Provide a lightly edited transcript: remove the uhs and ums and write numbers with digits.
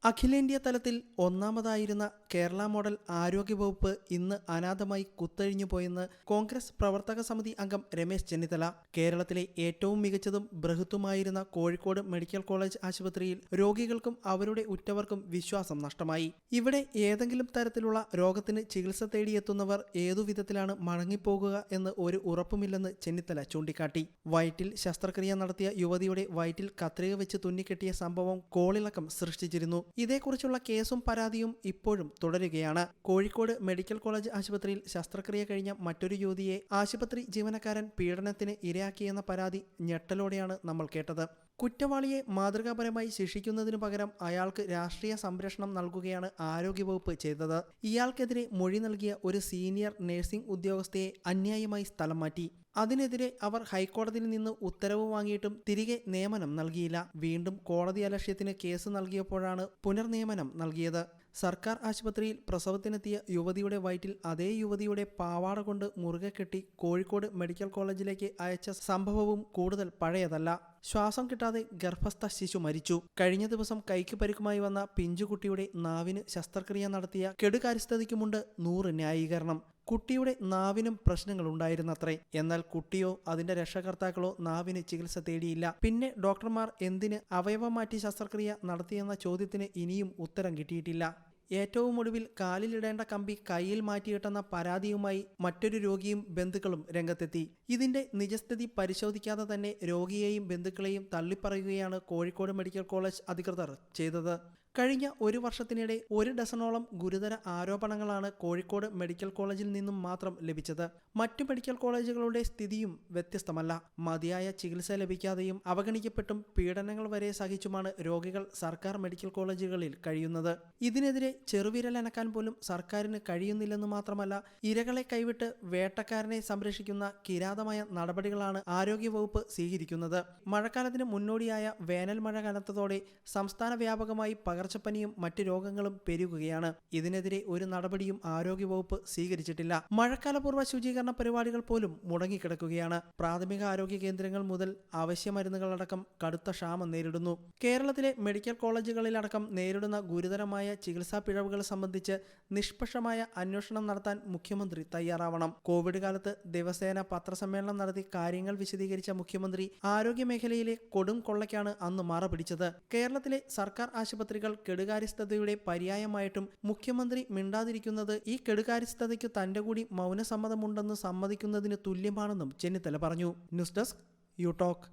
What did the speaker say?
അഖിലേന്ത്യാ തലത്തിൽ ഒന്നാമതായിരുന്ന കേരള മോഡൽ ആരോഗ്യവകുപ്പ് ഇന്ന് അനാഥമായി കുത്തഴിഞ്ഞു പോയെന്ന് കോൺഗ്രസ് പ്രവർത്തക സമിതി അംഗം രമേശ് ചെന്നിത്തല. കേരളത്തിലെ ഏറ്റവും മികച്ചതും ബൃഹത്തുമായിരുന്ന കോഴിക്കോട് മെഡിക്കൽ കോളേജ് ആശുപത്രിയിൽ രോഗികൾക്കും അവരുടെ ഉറ്റവർക്കും വിശ്വാസം നഷ്ടമായി. ഇവിടെ ഏതെങ്കിലും തരത്തിലുള്ള രോഗത്തിന് ചികിത്സ തേടിയെത്തുന്നവർ ഏതുവിധത്തിലാണ് മടങ്ങിപ്പോകുക എന്ന് ഒരു ഉറപ്പുമില്ലെന്ന് ചെന്നിത്തല ചൂണ്ടിക്കാട്ടി. വയറ്റിൽ ശസ്ത്രക്രിയ നടത്തിയ യുവതിയുടെ വയറ്റിൽ കത്രിക വെച്ച് തുന്നിക്കെട്ടിയ സംഭവം കോളിളക്കം സൃഷ്ടിച്ചിരുന്നു. ഇതേക്കുറിച്ചുള്ള കേസും പരാതിയും ഇപ്പോഴും തുടരുകയാണ്. കോഴിക്കോട് മെഡിക്കൽ കോളേജ് ആശുപത്രിയിൽ ശസ്ത്രക്രിയ കഴിഞ്ഞ മറ്റൊരു യുവതിയെ ആശുപത്രി ജീവനക്കാരൻ പീഡനത്തിന് ഇരയാക്കിയെന്ന പരാതി ഞെട്ടലോടെയാണ് നമ്മൾ കേട്ടത്. കുറ്റവാളിയെ മാതൃകാപരമായി ശിക്ഷിക്കുന്നതിനു പകരം അയാൾക്ക് രാഷ്ട്രീയ സംരക്ഷണം നൽകുകയാണ് ആരോഗ്യവകുപ്പ് ചെയ്തത്. ഇയാൾക്കെതിരെ മൊഴി നൽകിയ ഒരു സീനിയർ നഴ്സിംഗ് ഉദ്യോഗസ്ഥയെ അന്യായമായി സ്ഥലം മാറ്റി. അതിനെതിരെ അവർ ഹൈക്കോടതിയിൽ നിന്ന് ഉത്തരവ് വാങ്ങിയിട്ടും തിരികെ നിയമനം നൽകിയില്ല. വീണ്ടും കോടതി അലക്ഷ്യത്തിന് കേസ് നൽകിയപ്പോഴാണ് പുനർനിയമനം നൽകിയത്. സർക്കാർ ആശുപത്രിയിൽ പ്രസവത്തിനെത്തിയ യുവതിയുടെ വയറ്റിൽ അതേ യുവതിയുടെ പാവാട കൊണ്ട് മുറുകെ കെട്ടി കോഴിക്കോട് മെഡിക്കൽ കോളേജിലേക്ക് അയച്ച സംഭവവും കൂടുതൽ പഴയതല്ല. ശ്വാസം കിട്ടാതെ ഗർഭസ്ഥ ശിശു മരിച്ചു. കഴിഞ്ഞ ദിവസം കൈക്ക് പരിക്കുമായി വന്ന പിഞ്ചുകുട്ടിയുടെ നാവിന് ശസ്ത്രക്രിയ നടത്തിയ കെടുകാര്യസ്ഥതയ്ക്കുമുണ്ട് 100 ന്യായീകരണം. കുട്ടിയുടെ നാവിനും പ്രശ്നങ്ങളുണ്ടായിരുന്നത്രേ. എന്നാൽ കുട്ടിയോ അതിന്റെ രക്ഷകർത്താക്കളോ നാവിന് ചികിത്സ തേടിയില്ല. പിന്നെ ഡോക്ടർമാർ എന്തിന് അവയവം മാറ്റി ശസ്ത്രക്രിയ നടത്തിയെന്ന ചോദ്യത്തിന് ഇനിയും ഉത്തരം കിട്ടിയിട്ടില്ല. ഏറ്റവും ഒടുവിൽ കാലിലിടേണ്ട കമ്പി കയ്യിൽ മാറ്റിയിട്ടെന്ന പരാതിയുമായി മറ്റൊരു രോഗിയും ബന്ധുക്കളും രംഗത്തെത്തി. ഇതിന്റെ നിജസ്ഥിതി പരിശോധിക്കാതെ തന്നെ രോഗിയെയും ബന്ധുക്കളെയും തള്ളിപ്പറയുകയാണ് കോഴിക്കോട് മെഡിക്കൽ കോളേജ് അധികൃതർ ചെയ്തത്. കഴിഞ്ഞ ഒരു വർഷത്തിനിടെ 1 ഡസനോളം ഗുരുതര ആരോപണങ്ങളാണ് കോഴിക്കോട് മെഡിക്കൽ കോളേജിൽ നിന്നും മാത്രം ലഭിച്ചത്. മറ്റു മെഡിക്കൽ കോളേജുകളുടെ സ്ഥിതിയും വ്യത്യസ്തമല്ല. മതിയായ ചികിത്സ ലഭിക്കാതെയും അവഗണിക്കപ്പെട്ടും പീഡനങ്ങൾ വരെ സഹിച്ചുമാണ് രോഗികൾ സർക്കാർ മെഡിക്കൽ കോളേജുകളിൽ കഴിയുന്നത്. ഇതിനെതിരെ ചെറുവിരലനക്കാൻ പോലും സർക്കാരിന് കഴിയുന്നില്ലെന്ന് മാത്രമല്ല, ഇരകളെ കൈവിട്ട് വേട്ടക്കാരനെ സംരക്ഷിക്കുന്ന കിരാതമായ നടപടികളാണ് ആരോഗ്യവകുപ്പ് സ്വീകരിക്കുന്നത്. മഴക്കാലത്തിന് മുന്നോടിയായ വേനൽ മഴ കനത്തതോടെ സംസ്ഥാന വ്യാപകമായി പകർച്ചപ്പനിയും മറ്റ് രോഗങ്ങളും പെരുകുകയാണ്. ഇതിനെതിരെ ഒരു നടപടിയും ആരോഗ്യവകുപ്പ് സ്വീകരിച്ചിട്ടില്ല. മഴക്കാലപൂർവ്വ ശുചീകരണ പരിപാടികൾ പോലും മുടങ്ങിക്കിടക്കുകയാണ്. പ്രാഥമിക ആരോഗ്യ കേന്ദ്രങ്ങൾ മുതൽ അവശ്യ മരുന്നുകളടക്കം കടുത്ത ക്ഷാമം നേരിടുന്നു. കേരളത്തിലെ മെഡിക്കൽ കോളേജുകളിലടക്കം നേരിടുന്ന ഗുരുതരമായ ചികിത്സാ പിഴവുകൾ സംബന്ധിച്ച് നിഷ്പക്ഷമായ അന്വേഷണം നടത്താൻ മുഖ്യമന്ത്രി തയ്യാറാവണം. കോവിഡ് കാലത്ത് ദിവസേന പത്രസമ്മേളനം നടത്തി കാര്യങ്ങൾ വിശദീകരിച്ച മുഖ്യമന്ത്രി ആരോഗ്യ മേഖലയിലെ കൊടും കൊള്ളയ്ക്കാണ് അന്ന് മറ പിടിച്ചത്. കേരളത്തിലെ സർക്കാർ ആശുപത്രികൾ കെടുകാര്യസ്ഥതയുടെ പര്യായമായിട്ടും മുഖ്യമന്ത്രി മിണ്ടാതിരിക്കുന്നത് ഈ കെടുകാര്യസ്ഥതയ്ക്ക് തന്റെ കൂടി മൗനസമ്മതമുണ്ടെന്ന് സമ്മതിക്കുന്നതിന് തുല്യമാണെന്നും ചെന്നിത്തല പറഞ്ഞു. News desk you talk.